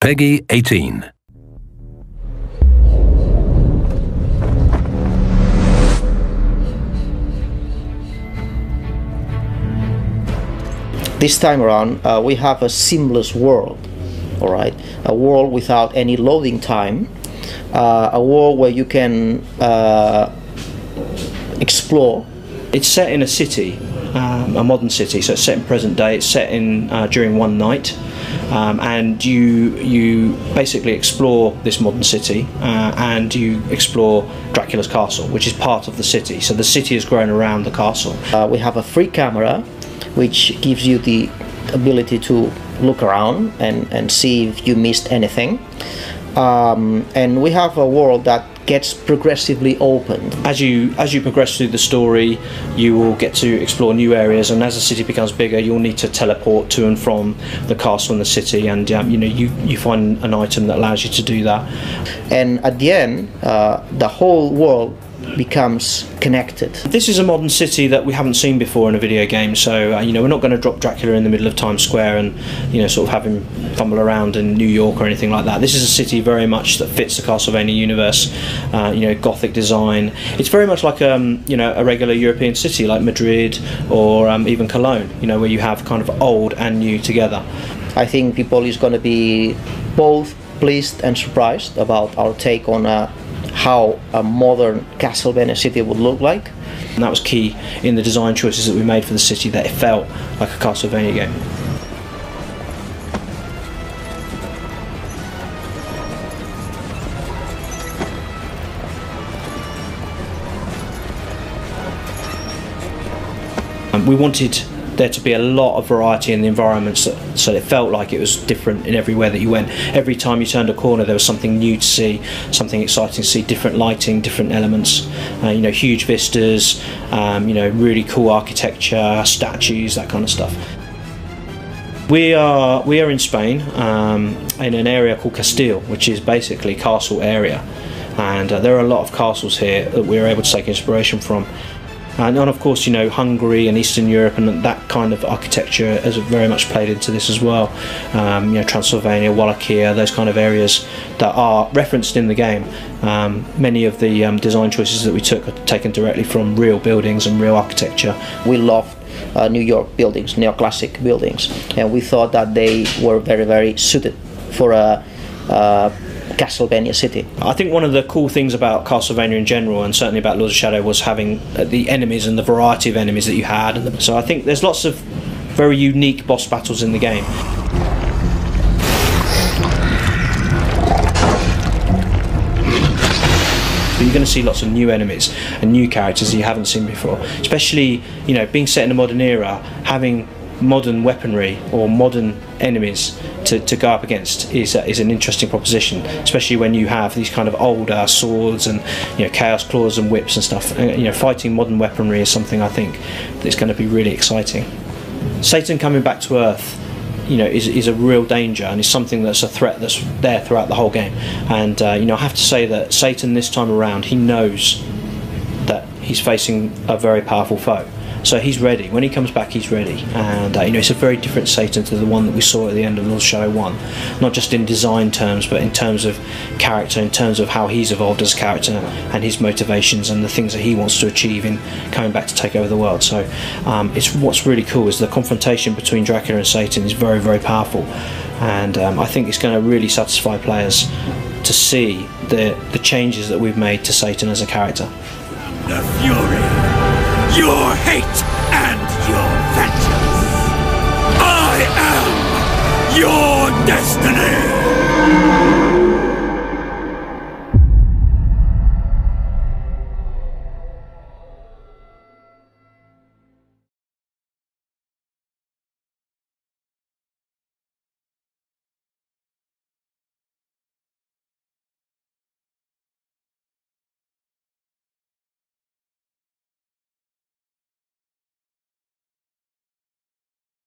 Peggy 18. This time around, we have a seamless world, all right? A world without any loading time, a world where you can explore. It's set in a city, a modern city, so it's set in present day. It's set in during one night, and you basically explore this modern city, and you explore Dracula's castle, which is part of the city. So the city has grown around the castle. We have a free camera, which gives you the ability to look around and see if you missed anything. And we have a world that gets progressively opened. As you progress through the story, you will get to explore new areas, and as the city becomes bigger, you'll need to teleport to and from the castle and the city, and you find an item that allows you to do that. And at the end, the whole world becomes connected. This is a modern city that we haven't seen before in a video game, so we're not going to drop Dracula in the middle of Times Square and sort of have him fumble around in New York or anything like that. This is a city very much that fits the Castlevania universe. Gothic design. It's very much like a regular European city like Madrid or even Cologne, where you have kind of old and new together. I think people is going to be both pleased and surprised about our take on how a modern Castlevania city would look like. And that was key in the design choices that we made for the city, that it felt like a Castlevania game. We wanted there to be a lot of variety in the environments, so it felt like it was different in everywhere that you went. Every time you turned a corner there was something new to see, something exciting to see, different lighting, different elements, huge vistas, really cool architecture, statues, that kind of stuff. We are in Spain, in an area called Castile, which is basically castle area, and there are a lot of castles here that we were able to take inspiration from. And of course, Hungary and Eastern Europe and that kind of architecture has very much played into this as well. Transylvania, Wallachia, those kind of areas that are referenced in the game. Many of the design choices that we took are taken directly from real buildings and real architecture. We love New York buildings, neoclassic buildings, and we thought that they were very, very suited for a Castlevania city. I think one of the cool things about Castlevania in general, and certainly about Lords of Shadow, was having the enemies and the variety of enemies that you had. So I think there's lots of very unique boss battles in the game. You're going to see lots of new enemies and new characters that you haven't seen before, especially being set in a modern era, having modern weaponry or modern enemies to go up against is an interesting proposition, especially when you have these kind of older swords and chaos claws and whips and stuff. Fighting modern weaponry is something I think that's going to be really exciting. Satan coming back to Earth is a real danger, and is something that's a threat that's there throughout the whole game. And I have to say that Satan this time around, he knows that he's facing a very powerful foe. So he's ready. When he comes back, he's ready. And it's a very different Satan to the one that we saw at the end of Lords of Shadow 1. Not just in design terms, but in terms of character, in terms of how he's evolved as a character and his motivations and the things that he wants to achieve in coming back to take over the world. So what's really cool is the confrontation between Dracula and Satan is very, very powerful. And I think it's going to really satisfy players to see the changes that we've made to Satan as a character. The fury, your hate, and your vengeance. I am your destiny!